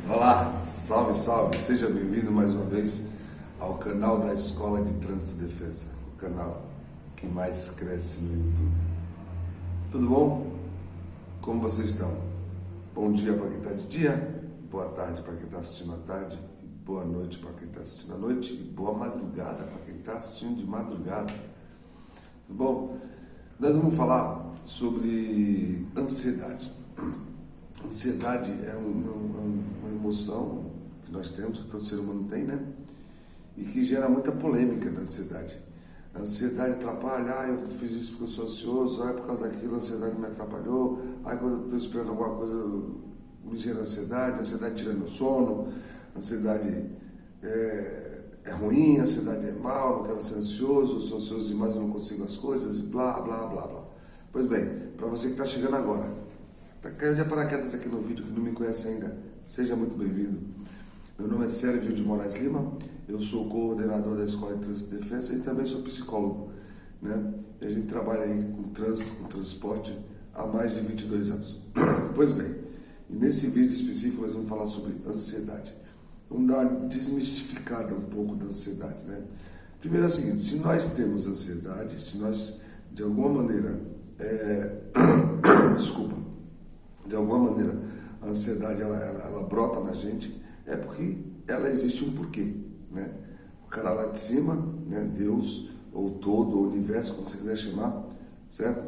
Olá, salve, salve, seja bem-vindo mais uma vez ao canal da Escola de Trânsito e Defesa, o canal que mais cresce no YouTube. Tudo bom? Como vocês estão? Bom dia para quem está de dia, boa tarde para quem está assistindo à tarde, boa noite para quem está assistindo à noite e boa madrugada para quem está assistindo de madrugada. Tudo bom? Nós vamos falar sobre ansiedade. Ansiedade é uma emoção que nós temos, que todo ser humano tem, né? E que gera muita polêmica da ansiedade. A ansiedade atrapalha, eu fiz isso porque eu sou ansioso, por causa daquilo a ansiedade me atrapalhou, quando eu estou esperando alguma coisa me gera ansiedade, a ansiedade tira meu sono, a ansiedade é ruim, a ansiedade é mal, não quero ser ansioso, sou ansioso demais, eu não consigo as coisas, e blá, blá, blá, blá. Pois bem, para você que está chegando agora, caiu de paraquedas aqui no vídeo, que não me conhece ainda, seja muito bem-vindo. Meu nome é Sérgio de Moraes Lima, eu sou coordenador da Escola de Trânsito e Defesa e também sou psicólogo, né? E a gente trabalha aí com trânsito, com transporte há mais de 22 anos. Pois bem, e nesse vídeo específico nós vamos falar sobre ansiedade. Vamos dar uma desmistificada um pouco da ansiedade, né? Primeiro é o seguinte, se nós temos ansiedade, se nós de alguma maneira, de alguma maneira a ansiedade ela brota na gente, é porque ela existe um porquê, né? O cara lá de cima, né, Deus, ou todo o universo, como você quiser chamar, certo?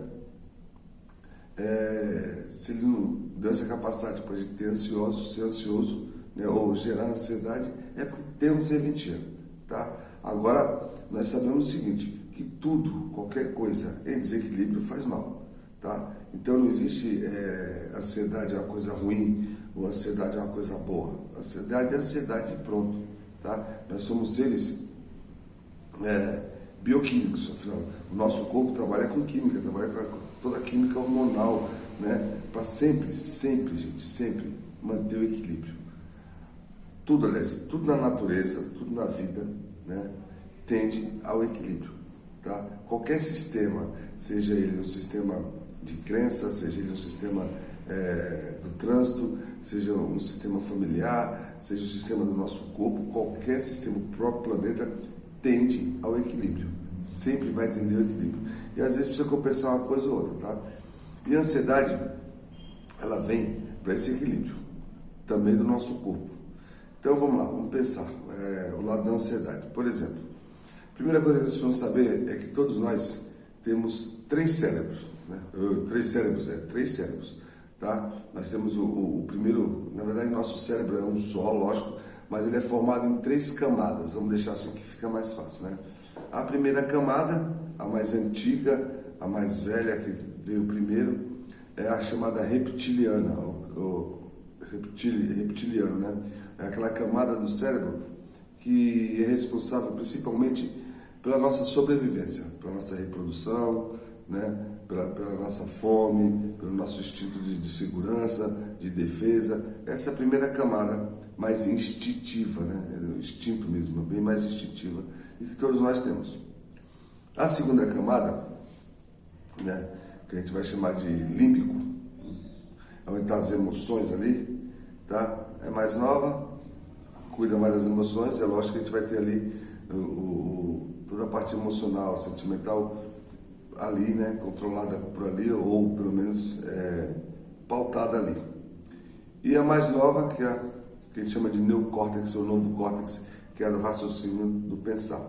Se ele não deu essa capacidade para a gente ser ansioso, né, ou gerar ansiedade, é porque tem um serventia, tá? Agora, nós sabemos o seguinte, que tudo, qualquer coisa em desequilíbrio faz mal, tá? Então não existe ansiedade é uma coisa ruim, ou ansiedade é uma coisa boa. Ansiedade é ansiedade e pronto, tá? Nós somos seres bioquímicos, afinal. O nosso corpo trabalha com química, trabalha com toda a química hormonal, né? Para sempre, gente, sempre manter o equilíbrio. Tudo, aliás, tudo na natureza, tudo na vida, né, tende ao equilíbrio, tá? Qualquer sistema, seja ele um sistema de crença, seja ele um sistema do trânsito, seja um sistema familiar, seja o sistema do nosso corpo, qualquer sistema, o próprio planeta tende ao equilíbrio, sempre vai tender ao equilíbrio, e às vezes precisa compensar uma coisa ou outra, tá? E a ansiedade, ela vem para esse equilíbrio, também do nosso corpo. Então vamos lá, vamos pensar, o lado da ansiedade. Por exemplo, a primeira coisa que vocês precisam saber é que todos nós temos três cérebros, né? Três cérebros, tá? Nós temos o primeiro, na verdade nosso cérebro é um só, lógico, mas ele é formado em três camadas, vamos deixar assim que fica mais fácil, né? A primeira camada, a mais antiga, a mais velha, que veio primeiro, é a chamada reptiliana, reptiliano, né? É aquela camada do cérebro que é responsável principalmente pela nossa sobrevivência, pela nossa reprodução, né? Pela nossa fome, pelo nosso instinto de segurança, de defesa. Essa é a primeira camada mais instintiva, né? Instinto mesmo, bem mais instintiva, e que todos nós temos. A segunda camada, né, que a gente vai chamar de límbico, onde estão as emoções ali, tá? É mais nova, cuida mais das emoções, é lógico que a gente vai ter ali toda a parte emocional, sentimental ali, né, controlada por ali, ou pelo menos pautada ali. E a mais nova, que a gente chama de neocórtex, ou novo córtex, que é do raciocínio, do pensar.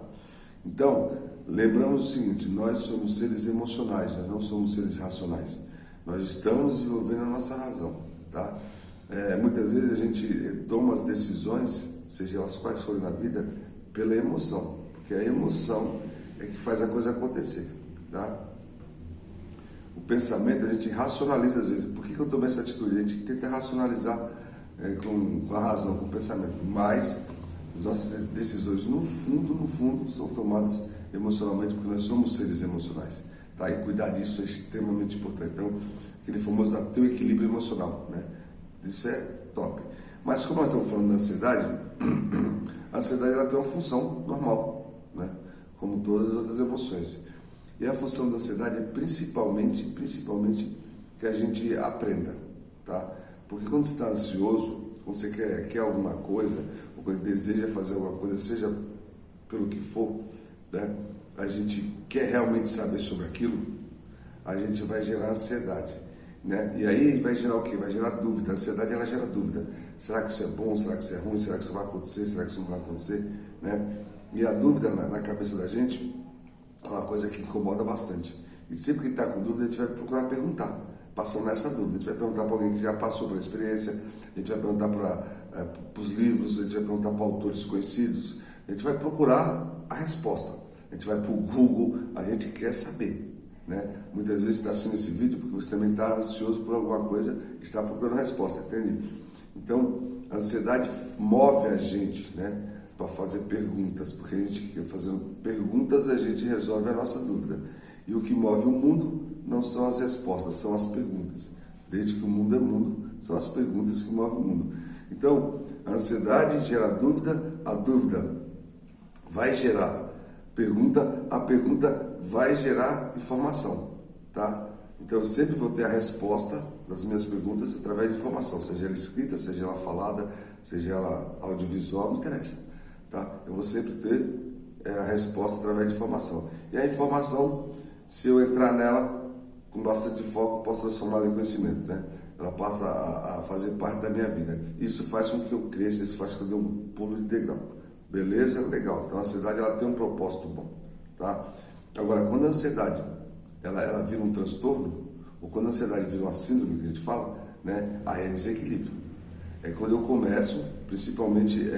Então, lembramos o seguinte, nós somos seres emocionais, nós não somos seres racionais. Nós estamos desenvolvendo a nossa razão, tá? Muitas vezes a gente toma as decisões, seja elas quais forem na vida, pela emoção, porque a emoção é que faz a coisa acontecer, tá? O pensamento a gente racionaliza às vezes. Por que eu tomei essa atitude? A gente tenta racionalizar com a razão, com o pensamento, mas as nossas decisões no fundo são tomadas emocionalmente, porque nós somos seres emocionais, tá? E cuidar disso é extremamente importante. Então, aquele famoso ter o equilíbrio emocional, né? Isso é top. Mas como nós estamos falando da ansiedade, a ansiedade ela tem uma função normal, né? Como todas as outras emoções. E a função da ansiedade é principalmente que a gente aprenda, tá? Porque quando você está ansioso, quando você quer alguma coisa, ou quando deseja fazer alguma coisa, seja pelo que for, né? A gente quer realmente saber sobre aquilo, a gente vai gerar ansiedade, né? E aí vai gerar o quê? Vai gerar dúvida. A ansiedade, ela gera dúvida. Será que isso é bom? Será que isso é ruim? Será que isso vai acontecer? Será que isso não vai acontecer? Né? E a dúvida na cabeça da gente é uma coisa que incomoda bastante. E sempre que está com dúvida, a gente vai procurar perguntar, passando nessa dúvida. A gente vai perguntar para alguém que já passou pela experiência, a gente vai perguntar para os livros, a gente vai perguntar para autores conhecidos, a gente vai procurar a resposta. A gente vai para o Google, a gente quer saber. Né? Muitas vezes está assistindo esse vídeo porque você também está ansioso por alguma coisa e está procurando a resposta, entende? Então, a ansiedade move a gente, né, para fazer perguntas, porque a gente, fazendo perguntas, a gente resolve a nossa dúvida. E o que move o mundo não são as respostas, são as perguntas. Desde que o mundo é mundo, são as perguntas que movem o mundo. Então, a ansiedade gera dúvida, a dúvida vai gerar pergunta, a pergunta vai gerar informação, tá? Então, eu sempre vou ter a resposta das minhas perguntas através de informação, seja ela escrita, seja ela falada, seja ela audiovisual, não interessa, tá? Eu vou sempre ter a resposta através de informação. E a informação, se eu entrar nela com bastante foco, posso transformá-la em conhecimento, né? Ela passa a fazer parte da minha vida. Isso faz com que eu cresça, isso faz com que eu dê um pulo de degrau. Beleza? Legal. Então a ansiedade, ela tem um propósito bom, tá? Agora, quando a ansiedade ela vira um transtorno, ou quando a ansiedade vira uma síndrome, que a gente fala, né? Aí é desequilíbrio. É quando eu começo, principalmente,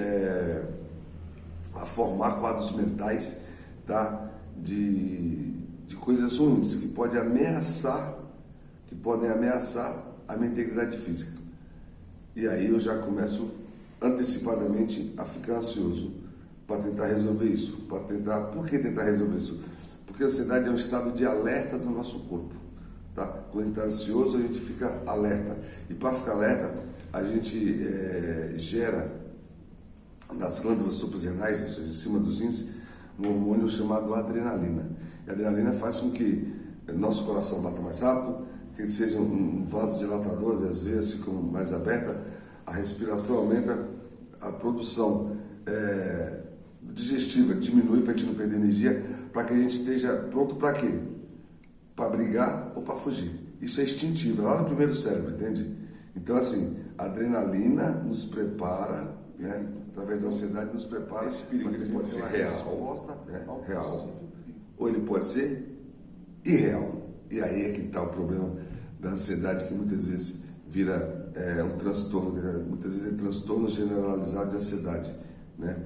a formar quadros mentais, tá? De coisas ruins que podem ameaçar a minha integridade física. E aí eu já começo antecipadamente a ficar ansioso para tentar resolver isso. Por que tentar resolver isso? Porque a ansiedade é um estado de alerta do nosso corpo. Tá? Quando a gente está ansioso, a gente fica alerta. E para ficar alerta, a gente gera nas glândulas suprarrenais, ou seja, em cima dos rins, um hormônio chamado adrenalina. E a adrenalina faz com que nosso coração bata mais rápido, que seja um vasodilatador, as veias ficam mais abertas, a respiração aumenta, a produção digestiva diminui para a gente não perder energia, para que a gente esteja pronto para quê? Para brigar ou para fugir. Isso é instintivo, é lá no primeiro cérebro, entende? Então, assim, a adrenalina nos prepara, né? Através da ansiedade nos prepara. Esse perigo ele pode ser real, ou ele pode ser irreal. E aí é que está o problema da ansiedade, que muitas vezes vira um transtorno, muitas vezes é transtorno generalizado de ansiedade, né?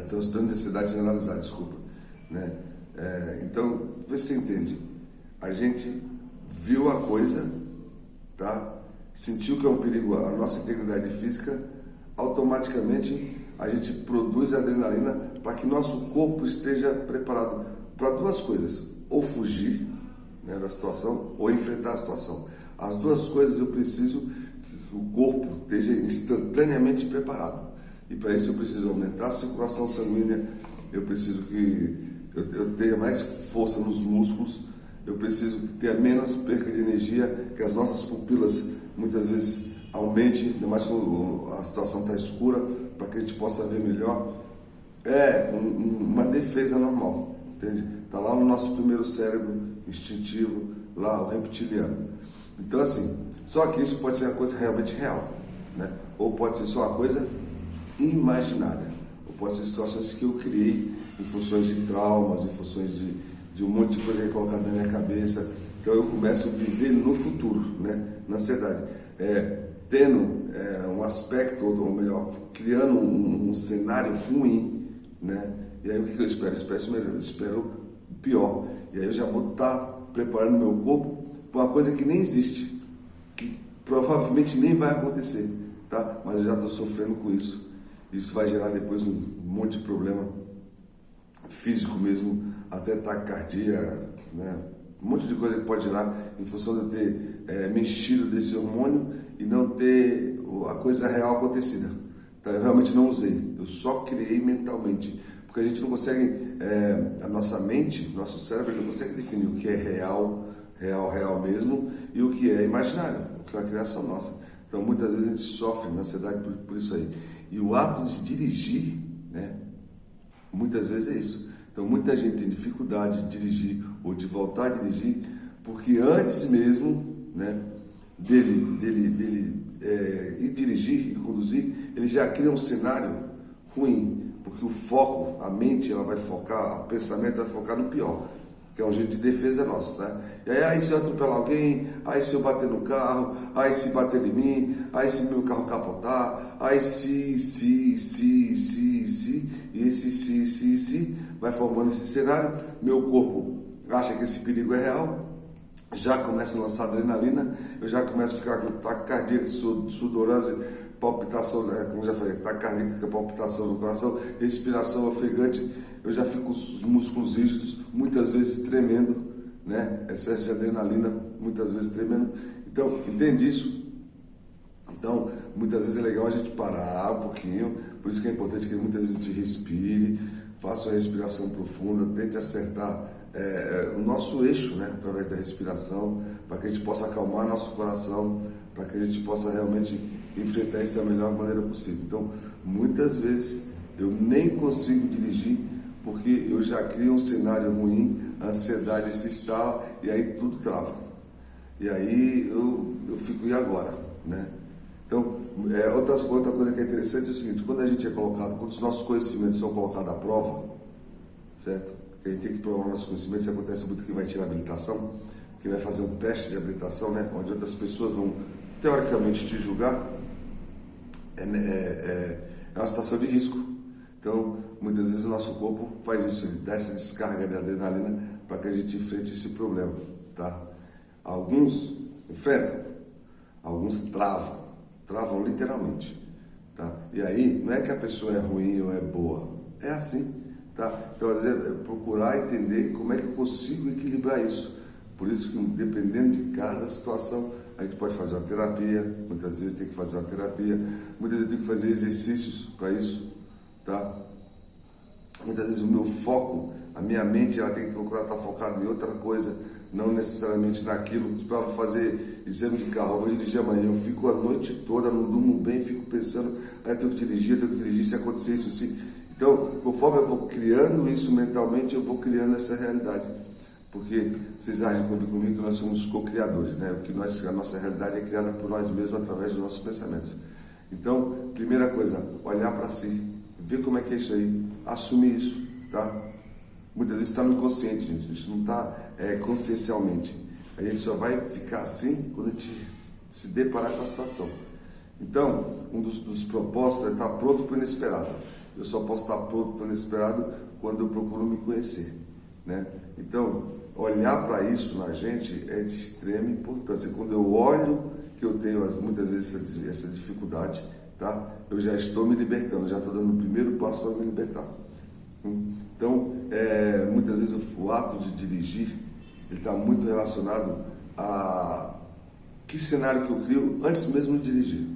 Transtorno de ansiedade generalizado, desculpa, né? Então, vê se você entende. A gente viu a coisa, tá? Sentiu que é um perigo à nossa integridade física, automaticamente a gente produz adrenalina para que nosso corpo esteja preparado para duas coisas: ou fugir, né, da situação, ou enfrentar a situação. As duas coisas eu preciso que o corpo esteja instantaneamente preparado. E para isso eu preciso aumentar a circulação sanguínea, eu preciso que eu tenha mais força nos músculos, eu preciso ter menos perca de energia, que as nossas pupilas muitas vezes aumente, ainda mais quando a situação está escura, para que a gente possa ver melhor. É uma defesa normal, entende? Está lá no nosso primeiro cérebro instintivo, lá o reptiliano. Então, assim, só que isso pode ser uma coisa realmente real, né? Ou pode ser só uma coisa imaginária, ou pode ser situações que eu criei em funções de traumas, em funções de um monte de coisa que é colocada na minha cabeça. Então eu começo a viver no futuro, né? Na ansiedade, tendo um aspecto, ou melhor, criando um cenário ruim, né? E aí o que eu espero? Eu espero o pior. E aí eu já vou estar preparando meu corpo para uma coisa que nem existe, que provavelmente nem vai acontecer, tá? Mas eu já estou sofrendo com isso. Isso vai gerar depois um monte de problema físico mesmo, até taquicardia, né? Um monte de coisa que pode gerar em função de eu ter mexido desse hormônio e não ter a coisa real acontecida. Então, eu realmente não usei, eu só criei mentalmente, porque a gente não consegue, a nossa mente, nosso cérebro não consegue definir o que é real mesmo, e o que é imaginário, o que é uma criação nossa. Então, muitas vezes a gente sofre na ansiedade por isso aí. E o ato de dirigir, né, muitas vezes é isso. Então, muita gente tem dificuldade de dirigir ou de voltar a dirigir, porque antes mesmo, né, dele ir dirigir e conduzir, ele já cria um cenário ruim, porque o foco, a mente, ela vai focar, o pensamento vai focar no pior, que é um jeito de defesa nosso, né? E aí se eu atropelar alguém, aí se eu bater no carro, aí se bater em mim, aí se meu carro capotar, aí e esse se vai formando esse cenário, meu corpo acha que esse perigo é real, já começa a lançar adrenalina, eu já começo a ficar com taquicardia, sudorese, palpitação, né? Como eu já falei, taquicardia, palpitação no coração, respiração ofegante, eu já fico com os músculos rígidos, muitas vezes tremendo, né? Excesso de adrenalina, muitas vezes tremendo. Então, entende isso? Então, muitas vezes é legal a gente parar um pouquinho, por isso que é importante que muitas vezes a gente respire, faça uma respiração profunda, tente acertar o nosso eixo, né? Através da respiração, para que a gente possa acalmar nosso coração, para que a gente possa realmente enfrentar isso da melhor maneira possível. Então, muitas vezes eu nem consigo dirigir, porque eu já crio um cenário ruim, a ansiedade se instala e aí tudo trava. E aí eu fico, e agora? Né? Então, outra coisa que é interessante é o seguinte, quando a gente é colocado, quando os nossos conhecimentos são colocados à prova, certo? Porque a gente tem que provar nossos conhecimentos, isso acontece muito que vai tirar habilitação, que vai fazer um teste de habilitação, né? Onde outras pessoas vão, teoricamente, te julgar, é uma situação de risco. Então, muitas vezes o nosso corpo faz isso, ele dá essa descarga de adrenalina para que a gente enfrente esse problema, tá? Alguns enfrentam, alguns travam literalmente, tá? E aí, não é que a pessoa é ruim ou é boa, é assim, tá? Então, às vezes, é procurar entender como é que eu consigo equilibrar isso. Por isso que, dependendo de cada situação, a gente pode fazer uma terapia, muitas vezes tem que fazer uma terapia, muitas vezes tem que fazer exercícios para isso, tá? Muitas vezes o meu foco, a minha mente, ela tem que procurar estar focada em outra coisa, não necessariamente naquilo. Para fazer exame de carro, eu vou dirigir amanhã, eu fico a noite toda, não durmo bem, fico pensando, eu tenho que dirigir, se acontecer isso, sim. Então, conforme eu vou criando isso mentalmente, eu vou criando essa realidade. Porque vocês acham comigo que nós somos co-criadores, né? A nossa realidade é criada por nós mesmos através dos nossos pensamentos. Então, primeira coisa, olhar para si, ver como é que é isso aí, assumir isso, tá? Muitas vezes está no inconsciente, gente, isso não está consciencialmente. A gente só vai ficar assim quando a gente se deparar com a situação. Então, um dos propósitos é estar pronto para o inesperado. Eu só posso estar pronto para o inesperado quando eu procuro me conhecer, né? Então, olhar para isso na gente é de extrema importância. Quando eu olho que eu tenho muitas vezes essa dificuldade, tá? Eu já estou me libertando, já estou dando o primeiro passo para me libertar. Então, muitas vezes o ato de dirigir, ele está muito relacionado a que cenário que eu crio antes mesmo de dirigir,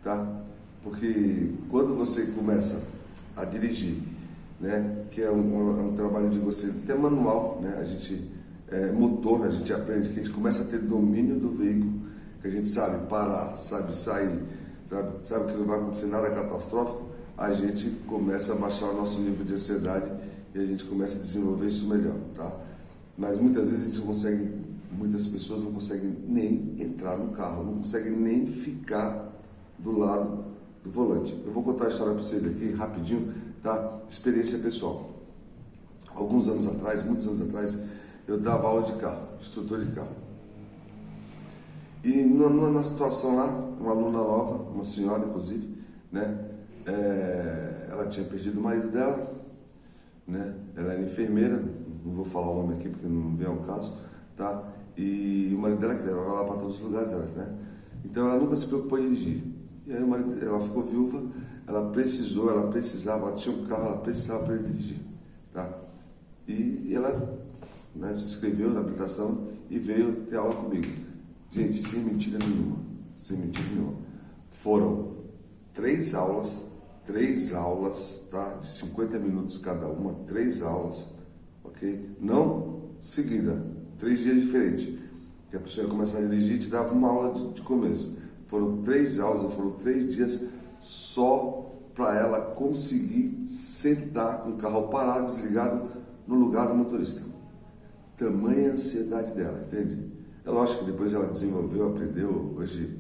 tá? Porque quando você começa a dirigir, né, que é um trabalho de você, até manual, né? A gente motor, a gente aprende que a gente começa a ter domínio do veículo, que a gente sabe parar, sabe sair, sabe que não vai acontecer nada catastrófico, a gente começa a baixar o nosso nível de ansiedade e a gente começa a desenvolver isso melhor, tá? Mas muitas vezes a gente não consegue, muitas pessoas não conseguem nem entrar no carro, não conseguem nem ficar do lado do volante. Eu vou contar a história para vocês aqui rapidinho, tá? Experiência pessoal. Alguns anos atrás, muitos anos atrás, eu dava aula de carro, instrutor de carro. E numa situação lá, uma aluna nova, uma senhora inclusive, né? Ela tinha perdido o marido dela, né? Ela era enfermeira, não vou falar o nome aqui porque não vem ao caso, tá? E o marido dela que levava lá para todos os lugares dela, né? Então ela nunca se preocupou em dirigir. E aí ela ficou viúva, ela precisava, ela tinha um carro, ela precisava para ele dirigir, tá? E ela, né, se inscreveu na habilitação e veio ter aula comigo. Gente, sem mentira nenhuma, foram 3 aulas, tá? De 50 minutos cada uma, 3 aulas, ok? Não seguida, 3 dias diferentes. Que a pessoa ia começar a dirigir e te dava uma aula de começo. Foram 3 aulas, foram 3 dias só para ela conseguir sentar com o carro parado, desligado, no lugar do motorista. Tamanha ansiedade dela, entende? É lógico que depois ela desenvolveu, aprendeu, hoje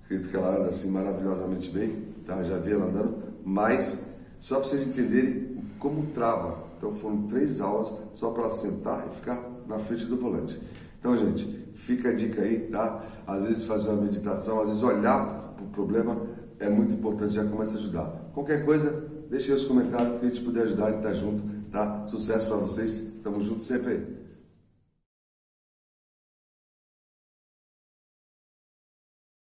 acredito que ela anda assim maravilhosamente bem, tá? Já vi ela andando, mas só para vocês entenderem como trava. Então foram 3 aulas só para ela sentar e ficar na frente do volante. Então, gente, fica a dica aí, tá? Às vezes fazer uma meditação, às vezes olhar para o problema é muito importante, já começa a ajudar. Qualquer coisa, deixe aí os comentários que a gente puder ajudar e estar junto, tá? Sucesso para vocês, tamo junto sempre aí.